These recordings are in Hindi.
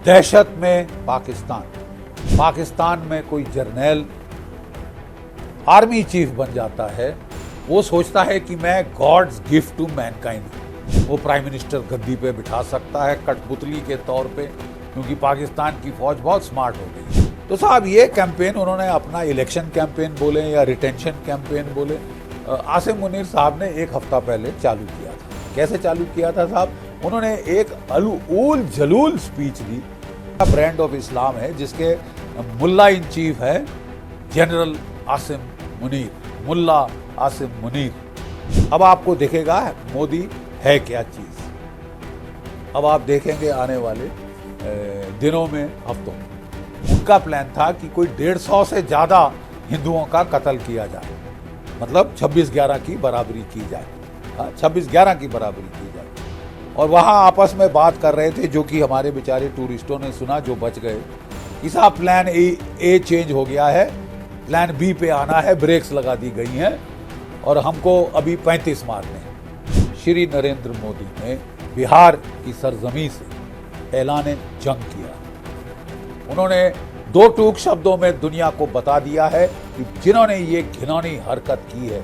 दहशत में पाकिस्तान में कोई जर्नैल आर्मी चीफ बन जाता है, वो सोचता है कि मैं गॉड्स गिफ्ट टू मैनकाइंड हूं। वो प्राइम मिनिस्टर गद्दी पे बिठा सकता है कठपुतली के तौर पे, क्योंकि पाकिस्तान की फौज बहुत स्मार्ट हो गई। तो साहब ये कैंपेन उन्होंने अपना इलेक्शन कैंपेन बोले या रिटेंशन कैंपेन बोले, आसिम मुनीर साहब ने एक हफ्ता पहले चालू किया था। कैसे चालू किया था साहब? उन्होंने एक उल जलूल स्पीच दी। ब्रांड ऑफ इस्लाम है जिसके मुल्ला इन चीफ है जनरल आसिम मुनीर, मुल्ला आसिम मुनीर। अब आपको दिखेगा मोदी है क्या चीज। अब आप देखेंगे आने वाले दिनों में, हफ्तों में, उनका प्लान था कि कोई 150 से ज्यादा हिंदुओं का कत्ल किया जाए, मतलब 26-11 की बराबरी की जाए, 26-11 की बराबरी की जाए। और वहां आपस में बात कर रहे थे, जो कि हमारे बेचारे टूरिस्टों ने सुना जो बच गए, कि साहब प्लान ए चेंज हो गया है, प्लान बी पे आना है, ब्रेक्स लगा दी गई हैं और हमको अभी 35 मारने हैं। श्री नरेंद्र मोदी ने बिहार की सरजमी से ऐलान जंग किया। उन्होंने दो टूक शब्दों में दुनिया को बता दिया है कि जिन्होंने ये घिनौनी हरकत की है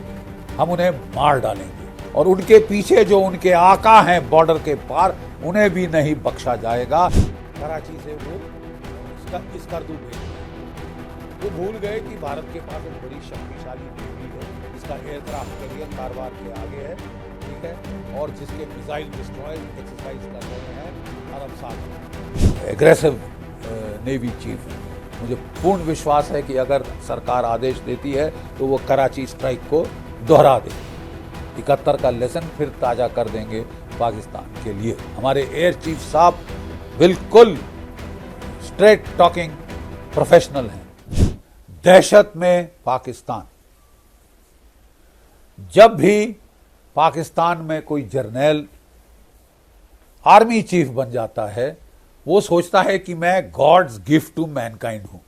हम उन्हें मार डालेंगे, और उनके पीछे जो उनके आका हैं बॉर्डर के पार, उन्हें भी नहीं बख्शा जाएगा। कराची से वो स्कर्दू भेज दिया। वो भूल गए कि भारत के पास एक बड़ी शक्तिशाली नेवी है, जिसका एयरक्राफ्ट कैरियर कारवार के आगे है, ठीक है, और जिसके मिसाइल डिस्ट्रॉय एक्सरसाइज कर रहे हैं अरब साथ। एग्रेसिव नेवी चीफ है। मुझे पूर्ण विश्वास है कि अगर सरकार आदेश देती है तो वो कराची स्ट्राइक को दोहरा दे, 71 का लेसन फिर ताजा कर देंगे पाकिस्तान के लिए। हमारे एयर चीफ साहब बिल्कुल स्ट्रेट टॉकिंग प्रोफेशनल हैं। दहशत में पाकिस्तान, जब भी पाकिस्तान में कोई जर्नैल आर्मी चीफ बन जाता है, वो सोचता है कि मैं गॉड्स गिफ्ट टू मैनकाइंड हूं,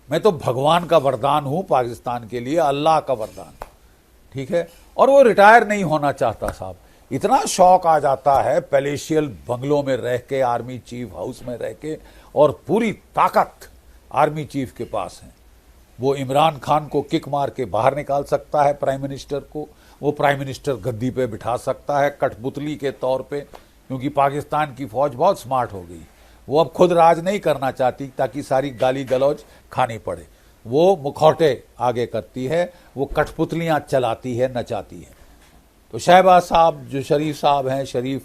मैं तो भगवान का वरदान हूं पाकिस्तान के लिए, अल्लाह का वरदान, ठीक है। और वो रिटायर नहीं होना चाहता साहब। इतना शौक आ जाता है पैलेशियल बंगलों में रह के, आर्मी चीफ हाउस में रह के, और पूरी ताकत आर्मी चीफ के पास है। वो इमरान खान को किक मार के बाहर निकाल सकता है, प्राइम मिनिस्टर को, वो प्राइम मिनिस्टर गद्दी पे बिठा सकता है कठपुतली के तौर पे, क्योंकि पाकिस्तान की फौज बहुत स्मार्ट हो गई। वो अब खुद राज नहीं करना चाहती ताकि सारी गाली गलौज खानी पड़े। वो मुखौटे आगे करती है, वो कठपुतलियां चलाती है, नचाती है। तो शहबाज साहब जो शरीफ साहब हैं, शरीफ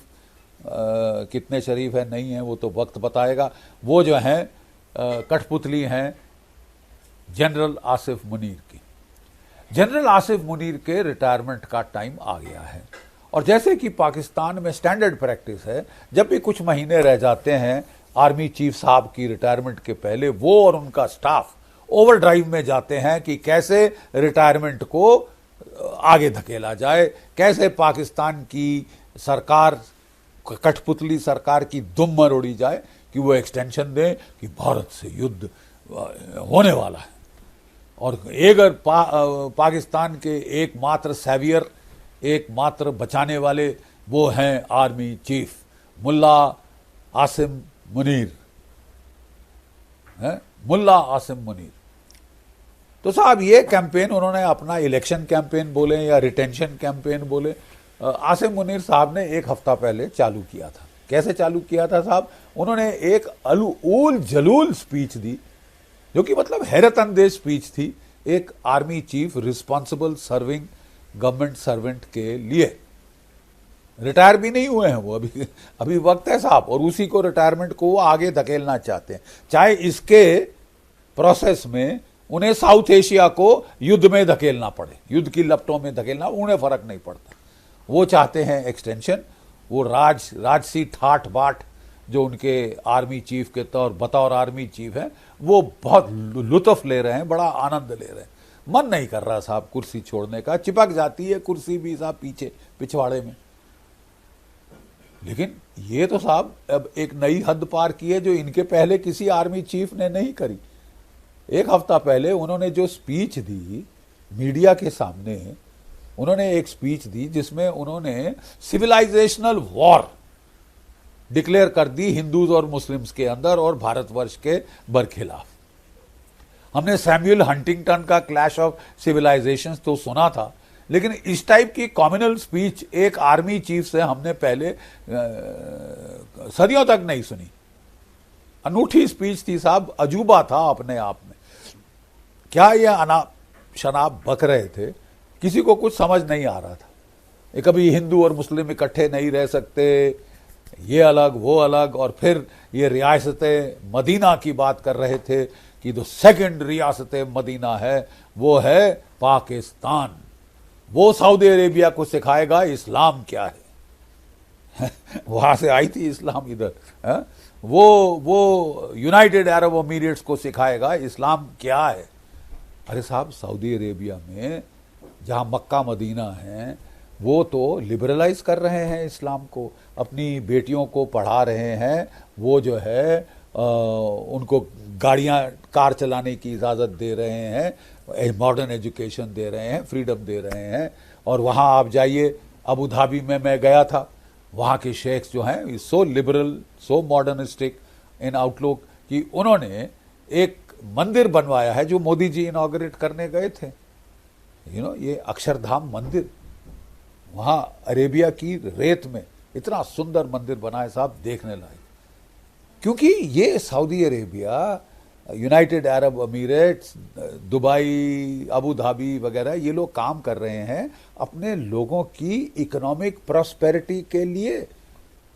कितने शरीफ है नहीं है वो तो वक्त बताएगा, वो जो हैं कठपुतली हैं जनरल आसिफ मुनीर की। जनरल आसिफ मुनीर के रिटायरमेंट का टाइम आ गया है, और जैसे कि पाकिस्तान में स्टैंडर्ड प्रैक्टिस है, जब भी कुछ महीने रह जाते हैं आर्मी चीफ साहब की रिटायरमेंट के पहले, वो और उनका स्टाफ ओवरड्राइव में जाते हैं कि कैसे रिटायरमेंट को आगे धकेला जाए, कैसे पाकिस्तान की सरकार, कठपुतली सरकार की दुम मरोड़ी जाए कि वो एक्सटेंशन दें कि भारत से युद्ध होने वाला है। और अगर पाकिस्तान के एकमात्र सैवियर, एकमात्र बचाने वाले वो हैं आर्मी चीफ मुल्ला आसिम मुनीर, मुल्ला आसिम मुनीर। तो साहब ये कैंपेन उन्होंने अपना इलेक्शन कैंपेन बोले या रिटेंशन कैंपेन बोले, आसिम मुनीर साहब ने एक हफ्ता पहले चालू किया था। कैसे चालू किया था साहब? उन्होंने एक उल जलूल स्पीच दी, जो कि मतलब हैरत अंदेज स्पीच थी एक army chief responsible serving government servant के लिए। रिटायर भी नहीं हुए हैं वो, अभी वक्त है साहब, और उसी को रिटायरमेंट को वो आगे धकेलना चाहते हैं, चाहे इसके प्रोसेस में उन्हें साउथ एशिया को युद्ध में धकेलना पड़े, युद्ध की लपटों में धकेलना, उन्हें फर्क नहीं पड़ता। वो चाहते हैं एक्सटेंशन। वो राजसी ठाठ बाट जो उनके आर्मी चीफ के बतौर आर्मी चीफ हैं, वो बहुत लुत्फ ले रहे हैं, बड़ा आनंद ले रहे हैं। मन नहीं कर रहा साहब कुर्सी छोड़ने का, चिपक जाती है कुर्सी भी साहब पीछे पिछवाड़े में। लेकिन ये तो साहब अब एक नई हद पार की है जो इनके पहले किसी आर्मी चीफ ने नहीं करी। एक हफ्ता पहले उन्होंने जो स्पीच दी मीडिया के सामने, उन्होंने एक स्पीच दी जिसमें उन्होंने सिविलाइजेशनल वॉर डिक्लेयर कर दी हिंदूज और मुस्लिम्स के अंदर और भारतवर्ष के बरखिलाफ। हमने सैमुअल हंटिंगटन का क्लैश ऑफ सिविलाइजेशंस तो सुना था, लेकिन इस टाइप की कॉम्युनल स्पीच एक आर्मी चीफ से हमने पहले सदियों तक नहीं सुनी। अनूठी स्पीच थी साहब, अजूबा था अपने आप में। क्या ये अनाप शनाप बक रहे थे, किसी को कुछ समझ नहीं आ रहा था। ये कभी हिंदू और मुस्लिम इकट्ठे नहीं रह सकते, ये अलग वो अलग, और फिर ये रियासत मदीना की बात कर रहे थे कि जो सेकंड रियासत मदीना है वो है पाकिस्तान, वो सऊदी अरेबिया को सिखाएगा इस्लाम क्या है। वहां से आई थी इस्लाम इधर है? वो यूनाइटेड अरब एमिरेट्स को सिखाएगा इस्लाम क्या है। अरे साहब, सऊदी अरेबिया में जहां मक्का मदीना है वो तो लिबरलाइज कर रहे हैं इस्लाम को, अपनी बेटियों को पढ़ा रहे हैं, वो जो है उनको गाड़ियां कार चलाने की इजाज़त दे रहे हैं, मॉडर्न एजुकेशन दे रहे हैं, फ्रीडम दे रहे हैं। और वहाँ आप जाइए, अबू धाबी में मैं गया था, वहाँ के शेख्स जो हैं सो लिबरल, सो मॉडर्निस्टिक इन आउटलुक कि उन्होंने एक मंदिर बनवाया है जो मोदी जी इनॉग्रेट करने गए थे। ये अक्षरधाम मंदिर वहाँ अरेबिया की रेत में इतना सुंदर मंदिर बना है साहब, देखने लायक। क्योंकि ये Saudi Arabia, United Arab Emirates, Dubai, Abu Dhabi वगैरह, ये लोग काम कर रहे हैं अपने लोगों की इकोनॉमिक प्रॉस्पेरिटी के लिए।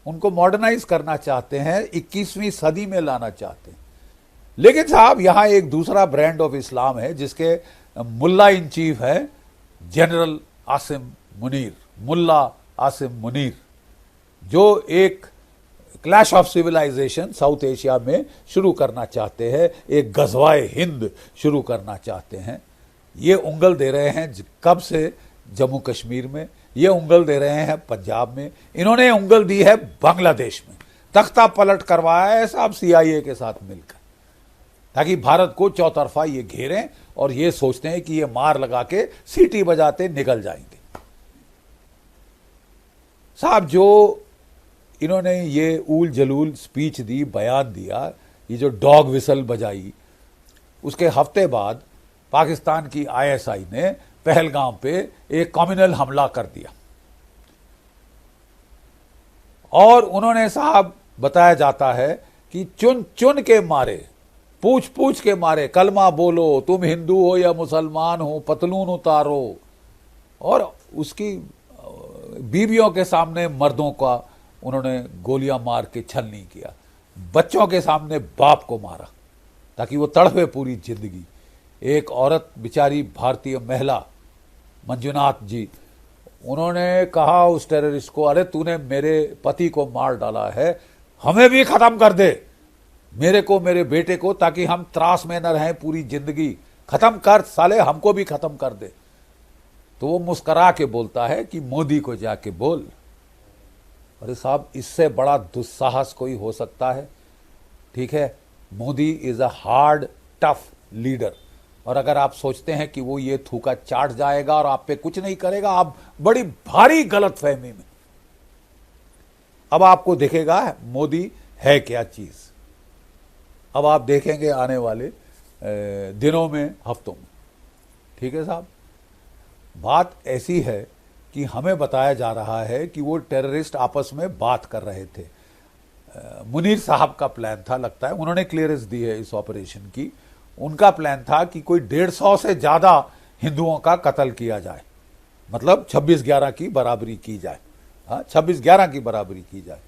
उनको मॉडर्नाइज करना चाहते हैं, 21वीं सदी में लाना चाहते हैं। लेकिन साहब यहाँ एक दूसरा ब्रांड ऑफ इस्लाम है जिसके मुल्ला इन चीफ है जनरल आसिम मुनीर, मुल्ला आसिम मुनीर, जो एक clash of civilisation South Asia में शुरू करना चाहते हैं, एक गजवाए हिंद शुरू करना चाहते हैं। ये उंगल दे रहे हैं कब से? जम्मू कश्मीर में, ये उंगल दे रहे हैं पंजाब में, इन्होंने उंगल दी है बांग्लादेश में। तख्ता पलट करवाया है साहब CIA के साथ मिलकर, ताकि भारत को चौतरफा ये घेरें और ये सोचते हैं कि ये मार लगा के सीटी बजाते निकल जाएंगे। साहब जो इन्होंने ये ऊल जलूल स्पीच दी, बयान दिया, ये जो डॉग विसल बजाई, उसके हफ्ते बाद पाकिस्तान की ISI ने पहलगाम पे एक कम्युनल हमला कर दिया। और उन्होंने साहब बताया जाता है कि चुन चुन के मारे, पूछ पूछ के मारे, कलमा बोलो, तुम हिंदू हो या मुसलमान हो, पतलून उतारो। और उसकी बीवियों के सामने मर्दों का उन्होंने गोलियां मार के छलनी किया, बच्चों के सामने बाप को मारा ताकि वो तड़पे पूरी जिंदगी। एक औरत बेचारी भारतीय महिला मंजुनाथ जी, उन्होंने कहा उस टेररिस्ट को, अरे तूने मेरे पति को मार डाला है, हमें भी खत्म कर दे, मेरे को, मेरे बेटे को, ताकि हम त्रास में न रहें पूरी जिंदगी, खत्म कर साले, हमको भी खत्म कर दे। तो वो मुस्करा के बोलता है कि मोदी को जाके बोल। अरे साहब, इससे बड़ा दुस्साहस कोई हो सकता है? ठीक है, Modi is a hard tough leader, और अगर आप सोचते हैं कि वो ये थूका चाट जाएगा और आप पे कुछ नहीं करेगा, आप बड़ी भारी गलत फहमी में। अब आपको दिखेगा मोदी है क्या चीज। अब आप देखेंगे आने वाले दिनों में, हफ्तों में। ठीक है साहब, बात ऐसी है कि हमें बताया जा रहा है कि वो टेररिस्ट आपस में बात कर रहे थे। मुनीर साहब का प्लान था, लगता है उन्होंने क्लियरेंस दी है इस ऑपरेशन की। उनका प्लान था कि कोई 150 से ज्यादा हिंदुओं का कत्ल किया जाए, मतलब 26-11 की बराबरी की जाए। हाँ, 26-11 की बराबरी की जाए।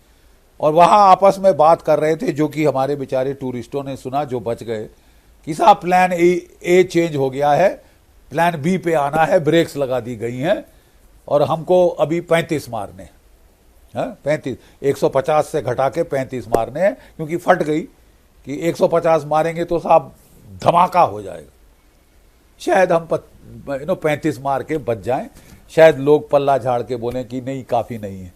और वहां आपस में बात कर रहे थे, जो कि हमारे बेचारे टूरिस्टों ने सुना जो बच गए, कि साहब प्लान ए चेंज हो गया है, प्लान बी पे आना है, ब्रेक्स लगा दी गई हैं और हमको अभी 35 मारने हैं। 35, 150 से घटा के 35 मारने हैं, क्योंकि फट गई कि 150 मारेंगे तो साहब धमाका हो जाएगा। शायद हम 35 मार के बच जाएं, शायद लोग पल्ला झाड़ के बोलें कि नहीं, काफी नहीं है।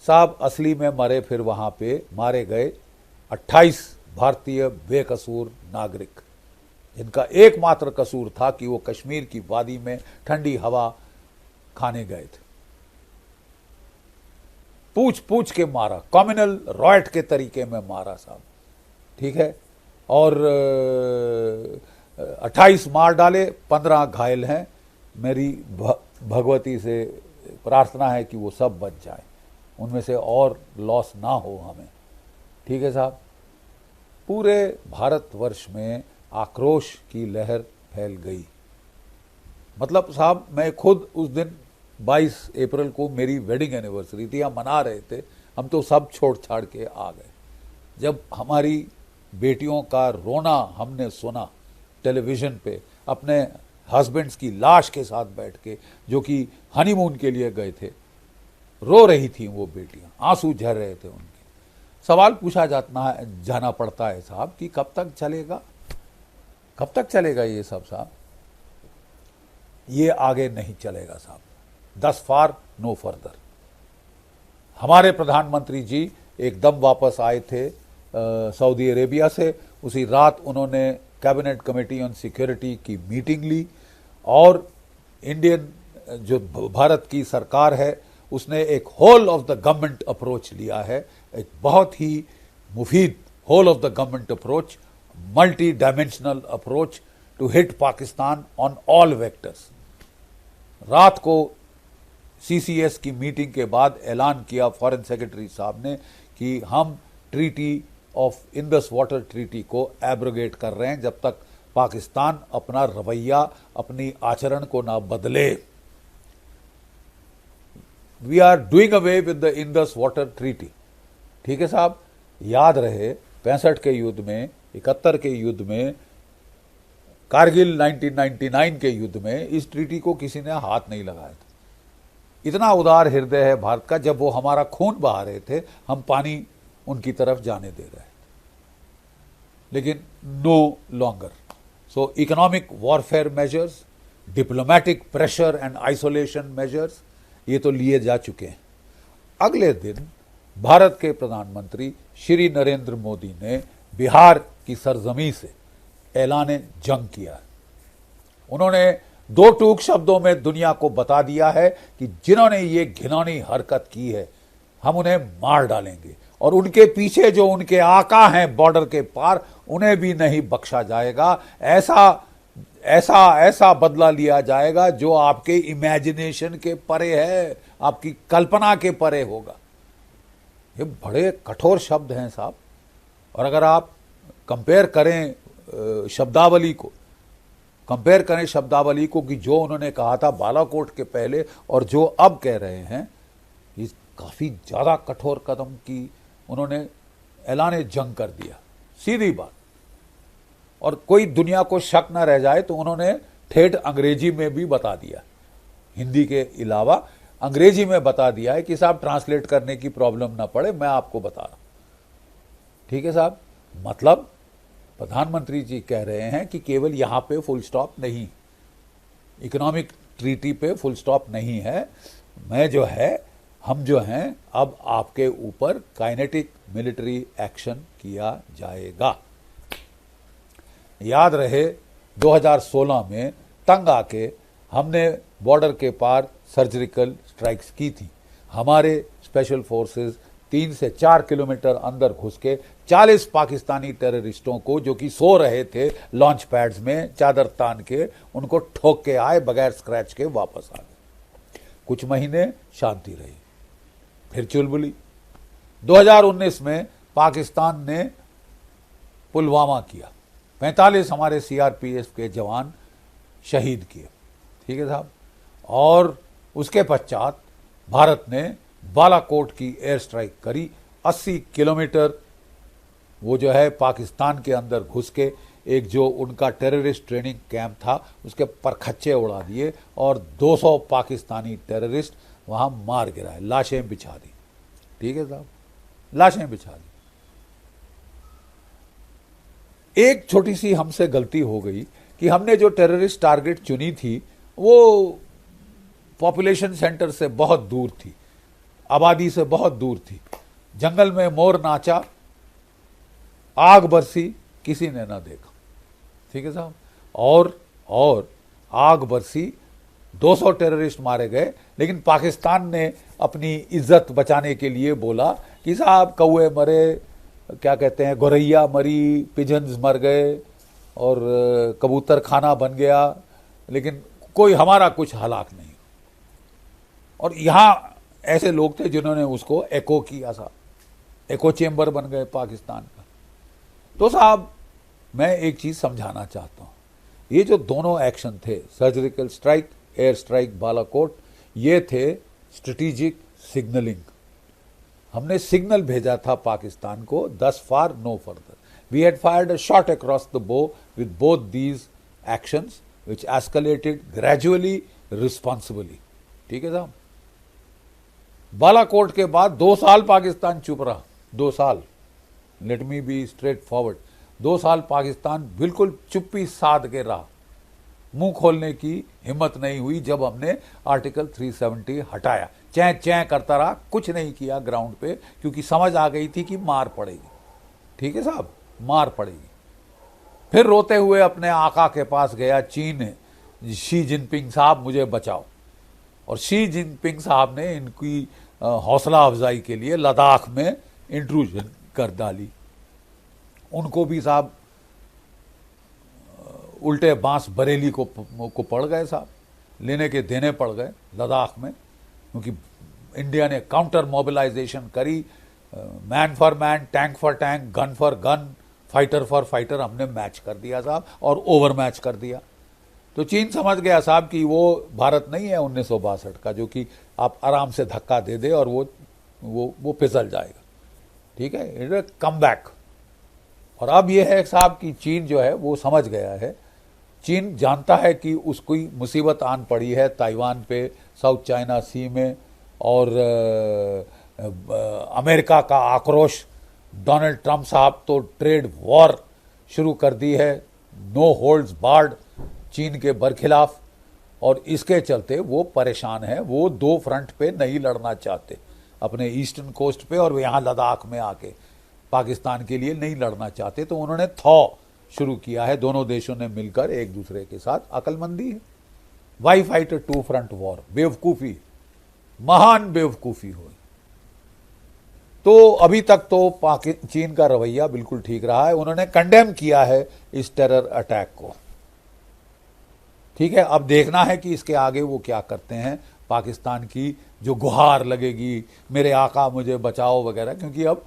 साहब असली में मरे फिर वहां पे मारे गए 28 भारतीय बेकसूर नागरिक, जिनका एकमात्र कसूर था कि वो कश्मीर की वादी में ठंडी हवा खाने गए थे। पूछ पूछ के मारा, कम्युनल रॉयट के तरीके में मारा साहब, ठीक है। और 28 मार डाले, 15 घायल हैं। मेरी भगवती से प्रार्थना है कि वो सब बच जाए, उनमें से और लॉस ना हो हमें, ठीक है साहब। पूरे भारतवर्ष में आक्रोश की लहर फैल गई। मतलब साहब, मैं खुद उस दिन 22 अप्रैल को मेरी वेडिंग एनिवर्सरी थी, हम मना रहे थे, हम तो सब छोड़ छाड़ के आ गए। जब हमारी बेटियों का रोना हमने सुना टेलीविज़न पे, अपने हस्बैंड्स की लाश के साथ बैठ के, जो कि हनीमून के लिए गए थे, रो रही थी वो बेटियां, आंसू झर रहे थे उनके। सवाल पूछा जाना पड़ता है साहब कि कब तक चलेगा, कब तक चलेगा ये सब साहब? ये आगे नहीं चलेगा साहब, दस फार नो फर्दर। हमारे प्रधानमंत्री जी एकदम वापस आए थे सऊदी अरेबिया से, उसी रात उन्होंने कैबिनेट कमेटी ऑन सिक्योरिटी की मीटिंग ली, और इंडियन जो भारत की सरकार है उसने एक whole of the government approach लिया है, एक बहुत ही मुफीद whole of the government approach, multi dimensional approach to hit Pakistan on all vectors. रात को सीसीएस की मीटिंग के बाद ऐलान किया फॉरेन सेक्रेटरी साहब ने कि हम treaty of Indus water treaty को एब्रोगेट कर रहे हैं, जब तक पाकिस्तान अपना रवैया, अपनी आचरण को ना बदले। We are doing away with the Indus water treaty, ठीक है साहब। याद रहे 65 के युद्ध में, 71 के युद्ध में, कारगिल 1999 के युद्ध में इस ट्रीटी को किसी ने हाथ नहीं लगाया था। इतना उदार हृदय है भारत का, जब वो हमारा खून बहा रहे थे हम पानी उनकी तरफ जाने दे रहे थे, लेकिन no longer. So economic warfare measures, diplomatic pressure and isolation measures, ये तो लिए जा चुके हैं। अगले दिन भारत के प्रधानमंत्री श्री नरेंद्र मोदी ने बिहार की सरजमी से ऐलान जंग किया। उन्होंने दो टूक शब्दों में दुनिया को बता दिया है कि जिन्होंने ये घिनौनी हरकत की है हम उन्हें मार डालेंगे, और उनके पीछे जो उनके आका हैं बॉर्डर के पार, उन्हें भी नहीं बख्शा जाएगा। ऐसा ऐसा ऐसा बदला लिया जाएगा जो आपके इमेजिनेशन के परे है, आपकी कल्पना के परे होगा। ये बड़े कठोर शब्द हैं साहब। और अगर आप कंपेयर करें शब्दावली को, कंपेयर करें शब्दावली को कि जो उन्होंने कहा था बालाकोट के पहले और जो अब कह रहे हैं, ये काफ़ी ज़्यादा कठोर कदम की उन्होंने ऐलान जंग कर दिया, सीधी बात। और कोई दुनिया को शक न रह जाए तो उन्होंने ठेठ अंग्रेजी में भी बता दिया, हिंदी के अलावा अंग्रेजी में बता दिया है कि साहब ट्रांसलेट करने की प्रॉब्लम ना पड़े, मैं आपको बता रहा हूं, ठीक है साहब। मतलब प्रधानमंत्री जी कह रहे हैं कि केवल यहां पे फुल स्टॉप नहीं, इकोनॉमिक ट्रीटी पे फुल स्टॉप नहीं है, मैं जो है, हम जो हैं, अब आपके ऊपर काइनेटिक मिलिट्री एक्शन किया जाएगा। याद रहे 2016 में तंग आके हमने बॉर्डर के पार सर्जिकल स्ट्राइक्स की थी। हमारे स्पेशल फोर्सेस 3 से 4 किलोमीटर अंदर घुस के 40 पाकिस्तानी टेररिस्टों को, जो कि सो रहे थे लॉन्च पैड्स में चादर तान के, उनको ठोक के आए, बगैर स्क्रैच के वापस आ गए। कुछ महीने शांति रही, फिर चुलबुली। 2019 में पाकिस्तान ने पुलवामा किया, 45 हमारे सीआरपीएफ के जवान शहीद किए, ठीक है साहब। और उसके पश्चात भारत ने बालाकोट की एयर स्ट्राइक करी, 80 किलोमीटर वो जो है पाकिस्तान के अंदर घुस के एक जो उनका टेररिस्ट ट्रेनिंग कैंप था उसके परखच्चे उड़ा दिए, और 200 पाकिस्तानी टेररिस्ट वहां मार गिराए, लाशें बिछा दी, ठीक है साहब, लाशें बिछा दी। एक छोटी सी हमसे गलती हो गई कि हमने जो टेररिस्ट टारगेट चुनी थी वो पॉपुलेशन सेंटर से बहुत दूर थी, आबादी से बहुत दूर थी। जंगल में मोर नाचा, आग बरसी, किसी ने ना देखा, ठीक है साहब। और आग बरसी, 200 टेररिस्ट मारे गए, लेकिन पाकिस्तान ने अपनी इज्जत बचाने के लिए बोला कि साहब कौए मरे, क्या कहते हैं, गौरैया मरी, पिजन्स मर गए और कबूतर खाना बन गया, लेकिन कोई हमारा कुछ हलाक नहीं। और यहाँ ऐसे लोग थे जिन्होंने उसको एको किया, साहब एको चेम्बर बन गए पाकिस्तान का। तो साहब मैं एक चीज समझाना चाहता हूँ, ये जो दोनों एक्शन थे, surgical strike, air strike Balakot, ये थे स्ट्रेटेजिक सिग्नलिंग। हमने सिग्नल भेजा था पाकिस्तान को, thus far no further. We had fired a shot across the bow with both these actions which escalated gradually responsibly. ठीक है साहब। बालाकोट के बाद 2 साल पाकिस्तान चुप रहा, 2 साल। Let me be straight forward, 2 साल पाकिस्तान बिल्कुल चुप्पी साध के रहा, मुंह खोलने की हिम्मत नहीं हुई। जब हमने आर्टिकल 370 हटाया, चैं चैं करता रहा, कुछ नहीं किया ग्राउंड पे, क्योंकि समझ आ गई थी कि मार पड़ेगी। ठीक है साहब, मार पड़ेगी। फिर रोते हुए अपने आका के पास गया चीन, शी जिनपिंग साहब मुझे बचाओ। और शी जिनपिंग साहब ने इनकी हौसला अफजाई के लिए लद्दाख में इंट्रूजन कर डाली। उनको भी साहब उल्टे बांस बरेली को पड़ गए साहब, लेने के देने पड़ गए लद्दाख में, क्योंकि इंडिया ने काउंटर मोबिलाइजेशन करी। Man for man, tank for tank, gun for gun, fighter for fighter हमने मैच कर दिया साहब, और ओवर मैच कर दिया। तो चीन समझ गया साहब कि वो भारत नहीं है 1962 का, जो कि आप आराम से धक्का दे दे और वो फिसल जाएगा। ठीक है, इट कम बैक। और अब ये है साहब कि चीन जो है वो समझ गया है। चीन जानता है कि उसको मुसीबत आन पड़ी है ताइवान पे, साउथ चाइना सी में, और अमेरिका का आक्रोश। डोनाल्ड ट्रंप साहब तो ट्रेड वॉर शुरू कर दी है, नो होल्ड्स बार्ड चीन के बरखिलाफ, और इसके चलते वो परेशान है। वो 2 फ्रंट पे नहीं लड़ना चाहते, अपने ईस्टर्न कोस्ट पे और यहाँ लद्दाख में आके पाकिस्तान के लिए नहीं लड़ना चाहते। तो उन्होंने थॉ शुरू किया है, दोनों देशों ने मिलकर एक दूसरे के साथ। अकलमंदी है। Why fight 2 front war? बेवकूफ़ी, महान बेवकूफ़ी हुई। तो अभी तक तो चीन का रवैया बिल्कुल ठीक रहा है, उन्होंने कंडेम किया है इस टेरर अटैक को। ठीक है, अब देखना है कि इसके आगे वो क्या करते हैं। पाकिस्तान की जो गुहार लगेगी, मेरे आका मुझे बचाओ वगैरह, क्योंकि अब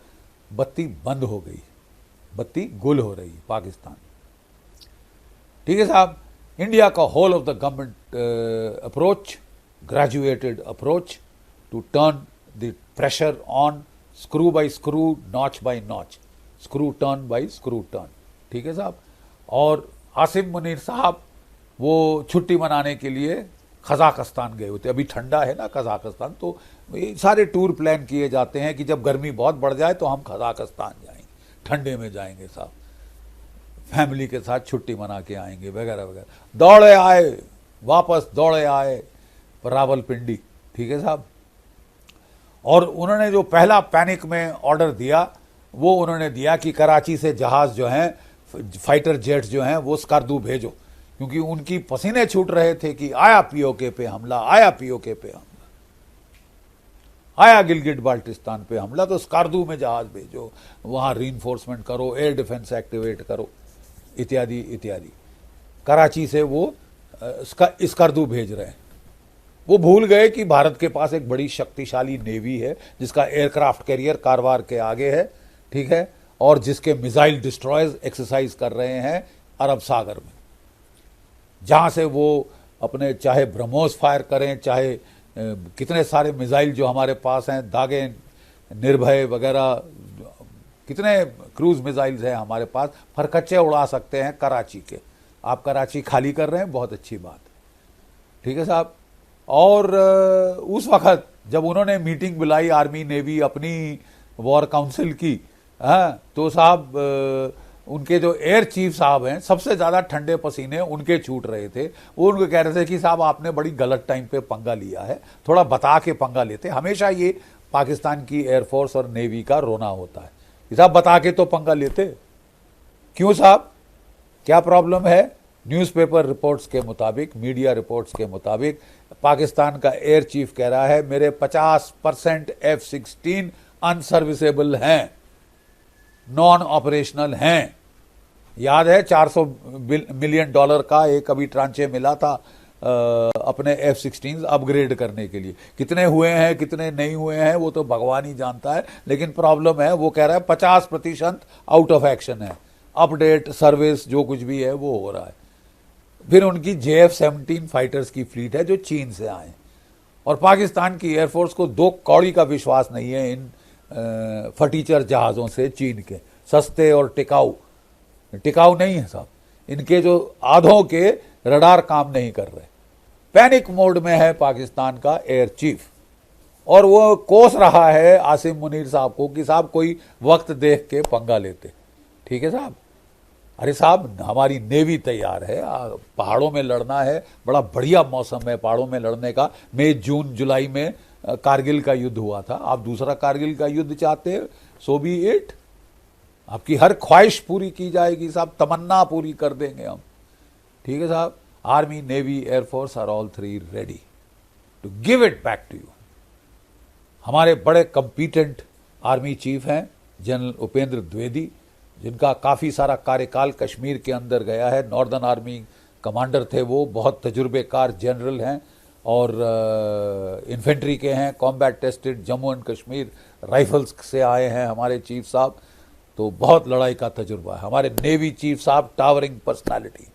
बत्ती बंद हो गई, बत्ती गुल हो रही पाकिस्तान। ठीक है साहब। इंडिया का whole of the government approach, graduated approach to turn the pressure on, screw by screw, notch by notch, screw turn by screw turn. ठीक है साहब। और आसिम मुनीर साहब वो छुट्टी मनाने के लिए कजाकिस्तान गए होते। अभी ठंडा है ना कजाकिस्तान, तो ये सारे टूर प्लान किए जाते हैं कि जब गर्मी बहुत बढ़ जाए तो हम कजाकिस्तान जाएंगे, ठंडे में जाएंगे साहब, फैमिली के साथ छुट्टी मना के आएंगे वगैरह वगैरह। दौड़े आए, वापस दौड़े आए रावलपिंडी। ठीक है साहब। और उन्होंने जो पहला पैनिक में ऑर्डर दिया, वो उन्होंने दिया कि कराची से जहाज जो हैं, फाइटर जेट्स जो हैं, वो स्कार्दू भेजो, क्योंकि उनकी पसीने छूट रहे थे कि आया पीओके पे हमला, आया पीओके पे हमला, आया गिलगिट बाल्टिस्तान पे हमला, तो स्कार्दू में जहाज भेजो, वहां रीइंफोर्समेंट करो, एयर डिफेंस एक्टिवेट करो, इत्यादि इत्यादि। कराची से वो स्कार्दू भेज रहे हैं। वो भूल गए कि भारत के पास एक बड़ी शक्तिशाली नेवी है, जिसका एयरक्राफ्ट कैरियर कारवार के आगे है। ठीक है। और जिसके मिसाइल डिस्ट्रॉयर्स एक्सरसाइज कर रहे हैं अरब सागर में, जहां से वो अपने चाहे ब्रह्मोस फायर करें, चाहे कितने सारे मिसाइल जो हमारे पास हैं, दागे, निर्भय वगैरह, कितने क्रूज मिसाइल्स हैं हमारे पास, फरकच्चे उड़ा सकते हैं कराची के। आप कराची खाली कर रहे हैं, बहुत अच्छी बात। ठीक है साहब। और उस वक्त जब उन्होंने मीटिंग बुलाई आर्मी नेवी अपनी वॉर काउंसिल की, तो साहब उनके जो एयर चीफ साहब हैं, सबसे ज़्यादा ठंडे पसीने उनके छूट रहे थे। वो उनको कह रहे थे कि साहब आपने बड़ी गलत टाइम पे पंगा लिया है, थोड़ा बता के पंगा लेते। हमेशा ये पाकिस्तान की एयरफोर्स और नेवी का रोना होता है कि साहब बता के तो पंगा लेते, क्यों साहब, क्या प्रॉब्लम है? न्यूज़पेपर रिपोर्ट्स के मुताबिक, मीडिया रिपोर्ट्स के मुताबिक पाकिस्तान का एयर चीफ कह रहा है मेरे 50% F-16 अनसर्विसेबल हैं, नॉन ऑपरेशनल हैं। याद है $400 मिलियन का एक अभी ट्रांचे मिला था अपने F-16 अपग्रेड करने के लिए। कितने हुए हैं कितने नहीं हुए हैं वो तो भगवान ही जानता है, लेकिन प्रॉब्लम है वो कह रहा है 50% आउट ऑफ एक्शन है, अपडेट सर्विस जो कुछ भी है वो हो रहा है। फिर उनकी JF-17 फाइटर्स की फ्लीट है जो चीन से आए, और पाकिस्तान की एयरफोर्स को 2 कौड़ी का विश्वास नहीं है इन फटीचर जहाज़ों से चीन के, सस्ते और टिकाऊ नहीं है साहब। इनके जो आधों के रडार काम नहीं कर रहे। पैनिक मोड में है पाकिस्तान का एयर चीफ, और वो कोस रहा है आसिम मुनीर साहब को कि साहब कोई वक्त देख के पंगा लेते। ठीक है साहब, अरे साहब हमारी नेवी तैयार है, पहाड़ों में लड़ना है, बड़ा बढ़िया मौसम है पहाड़ों में लड़ने का। मई जून जुलाई में कारगिल का युद्ध हुआ था, आप दूसरा कारगिल का युद्ध चाहते हैं, सो बी इट, आपकी हर ख्वाहिश पूरी की जाएगी साहब, तमन्ना पूरी कर देंगे हम। ठीक है साहब, army navy air force are all 3 ready to give it back to you. हमारे बड़े कंपीटेंट आर्मी चीफ हैं जनरल उपेंद्र द्विवेदी, जिनका काफ़ी सारा कार्यकाल कश्मीर के अंदर गया है, नॉर्दर्न आर्मी कमांडर थे वो, बहुत तजुर्बेकार जनरल हैं और इन्फेंट्री के हैं, combat tested, Jammu and Kashmir rifles से आए हैं हमारे चीफ साहब, तो बहुत लड़ाई का तजुर्बा है। हमारे नेवी चीफ साहब towering personality,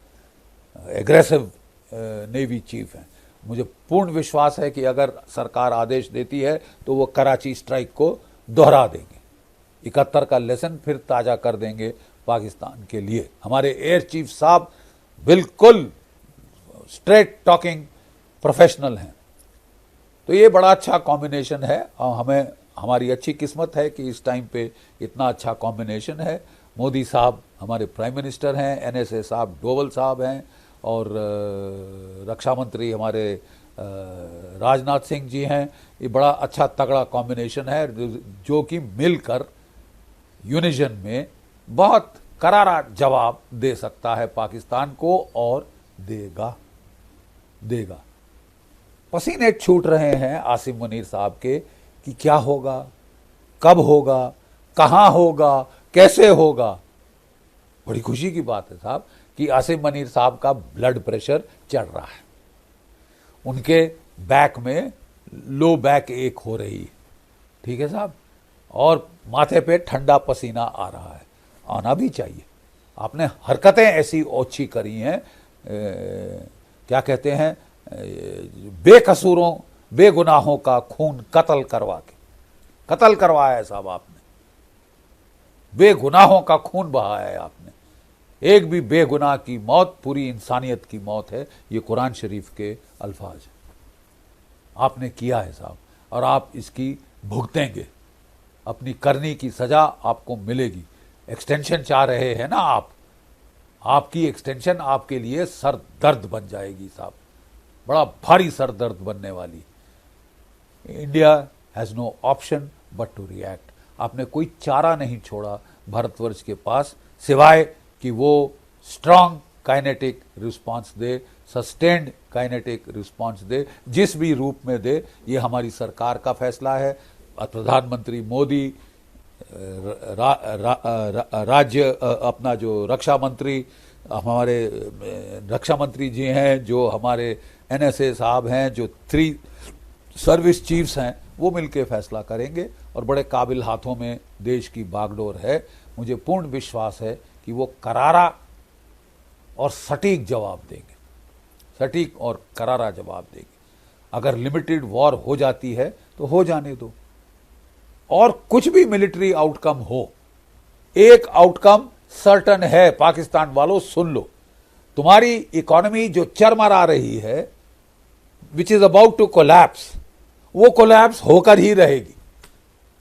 aggressive navy chief हैं। मुझे पूर्ण विश्वास है कि अगर सरकार आदेश देती है तो वो कराची स्ट्राइक को दोहरा देंगे, 71 का लेसन फिर ताज़ा कर देंगे पाकिस्तान के लिए। हमारे एयर चीफ साहब बिल्कुल स्ट्रेट टॉकिंग प्रोफेशनल हैं। तो ये बड़ा अच्छा कॉम्बिनेशन है, और हमारी अच्छी किस्मत है कि इस टाइम पे इतना अच्छा कॉम्बिनेशन है। मोदी साहब हमारे प्राइम मिनिस्टर हैं, NSA साहब डोवल साहब हैं, और रक्षा मंत्री हमारे राजनाथ सिंह जी हैं। ये बड़ा अच्छा तगड़ा कॉम्बिनेशन है जो कि मिलकर यूनिजन में बहुत करारा जवाब दे सकता है पाकिस्तान को, और देगा। पसीने छूट रहे हैं आसिम मुनीर साहब के कि क्या होगा, कब होगा, कहां होगा, कैसे होगा। बड़ी खुशी की बात है साहब कि आसिम मुनीर साहब का ब्लड प्रेशर चढ़ रहा है, उनके बैक में लो बैक एक हो रही है। ठीक है साहब, और माथे पे ठंडा पसीना आ रहा है, आना भी चाहिए। आपने हरकतें ऐसी ओछी करी हैं, क्या कहते हैं, बेकसूरों बेगुनाहों का खून कत्ल करवाया है साहब आपने, बेगुनाहों का खून बहाया है आपने। एक भी बेगुनाह की मौत पूरी इंसानियत की मौत है, ये कुरान शरीफ के अल्फाज है। आपने किया है साहब, और आप इसकी भुगतेंगे, अपनी करनी की सजा आपको मिलेगी। एक्सटेंशन चाह रहे हैं ना आप, आपकी एक्सटेंशन आपके लिए सर दर्द बन जाएगी साहब, बड़ा भारी सर दर्द बनने वाली। India has no option but to react. आपने कोई चारा नहीं छोड़ा भारतवर्ष के पास, सिवाय कि वो स्ट्रांग काइनेटिक रिस्पांस दे, सस्टेन्ड काइनेटिक रिस्पांस दे, जिस भी रूप में दे। ये हमारी सरकार का फैसला है। प्रधानमंत्री मोदी, राज्य अपना जो रक्षा मंत्री, हमारे रक्षा मंत्री जी हैं, जो हमारे NSA साहब हैं, जो 3 सर्विस चीफ्स हैं, वो मिलके फैसला करेंगे, और बड़े काबिल हाथों में देश की बागडोर है। मुझे पूर्ण विश्वास है कि वो करारा और सटीक जवाब देंगे, सटीक और करारा जवाब देंगे। अगर लिमिटेड वॉर हो जाती है तो हो जाने दो, और कुछ भी मिलिट्री आउटकम हो, एक आउटकम सर्टन है पाकिस्तान वालों, सुन लो। तुम्हारी इकोनॉमी जो चरमरा रही है, which is about to collapse, वो कोलैप्स होकर ही रहेगी।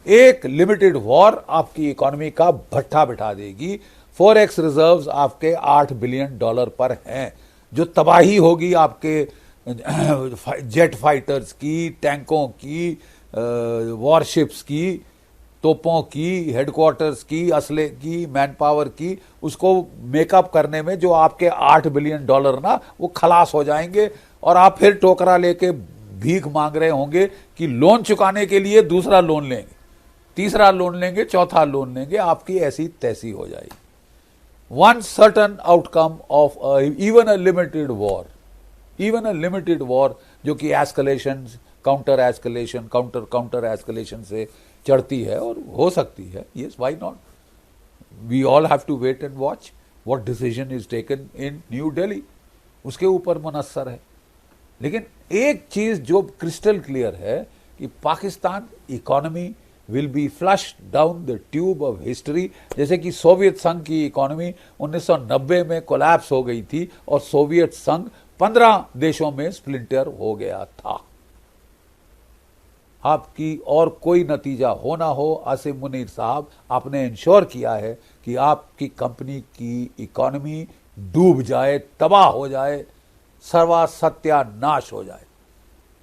एक लिमिटेड वॉर आपकी इकोनॉमी का भट्ठा बिठा देगी। फॉरेक्स रिजर्व्स आपके $8 बिलियन पर हैं। जो तबाही होगी आपके जेट फाइटर्स की, टैंकों की, वॉरशिप्स की, तोपों की, हेडक्वार्टर्स की, असले की, मैन पावर की, उसको मेकअप करने में जो आपके $8 बिलियन ना, वो खलास हो जाएंगे और आप फिर टोकरा लेके भीख मांग रहे होंगे कि लोन चुकाने के लिए दूसरा लोन लेंगे, तीसरा लोन लेंगे, चौथा लोन लेंगे, आपकी ऐसी तैसी हो जाएगी। One certain outcome of even a limited war, जो कि एस्केलेशन, काउंटर एस्केलेशन से चढ़ती है और हो सकती है, yes, why not. We all have to wait and watch what decision is taken in New Delhi, उसके ऊपर मुनस्सर है। लेकिन एक चीज जो क्रिस्टल क्लियर है कि Pakistan economy will be flush down the tube of history. जैसे कि सोवियत संघ की इकोनॉमी 1990 में कोलैप्स हो गई थी और सोवियत संघ 15 देशों में स्प्लिंटर हो गया था। आपकी और कोई नतीजा हो ना हो, आसिम मुनीर साहब, आपने इंश्योर किया है कि आपकी कंपनी की इकोनॉमी डूब जाए, तबाह हो जाए, सर्वा सत्यानाश हो जाए।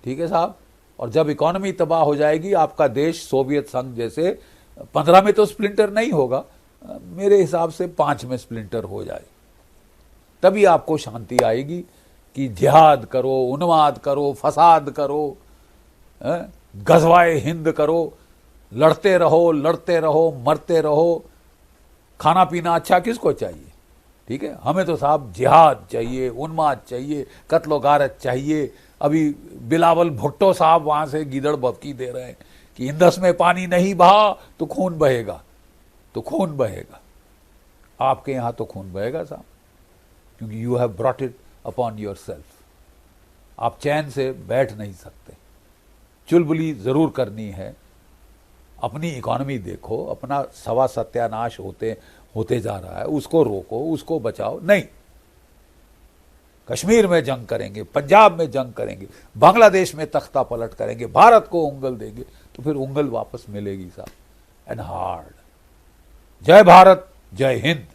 ठीक है साहब। और जब इकोनॉमी तबाह हो जाएगी, आपका देश सोवियत संघ जैसे 15 में तो स्प्लिंटर नहीं होगा, मेरे हिसाब से 5 में स्प्लिंटर हो जाए, तभी आपको शांति आएगी कि जिहाद करो, उन्माद करो, फसाद करो, गजवाए हिंद करो, लड़ते रहो, मरते रहो। खाना पीना अच्छा किसको चाहिए? ठीक है, हमें तो साहब जिहाद चाहिए, उन्माद चाहिए, कत्लो गारत चाहिए। अभी बिलावल भुट्टो साहब वहां से गीदड़ बबकी दे रहे हैं कि इंदस में पानी नहीं बहा तो खून बहेगा, तो खून बहेगा। आपके यहां तो खून बहेगा साहब, क्योंकि you have brought it upon your self. आप चैन से बैठ नहीं सकते, चुलबुली जरूर करनी है। अपनी इकोनॉमी देखो, अपना सवा सत्यानाश होते जा रहा है, उसको रोको, उसको बचाओ। नहीं, कश्मीर में जंग करेंगे, पंजाब में जंग करेंगे, बांग्लादेश में तख्ता पलट करेंगे, भारत को उंगल देंगे, तो फिर उंगल वापस मिलेगी साहब, एंड हार्ड। जय भारत, जय हिंद।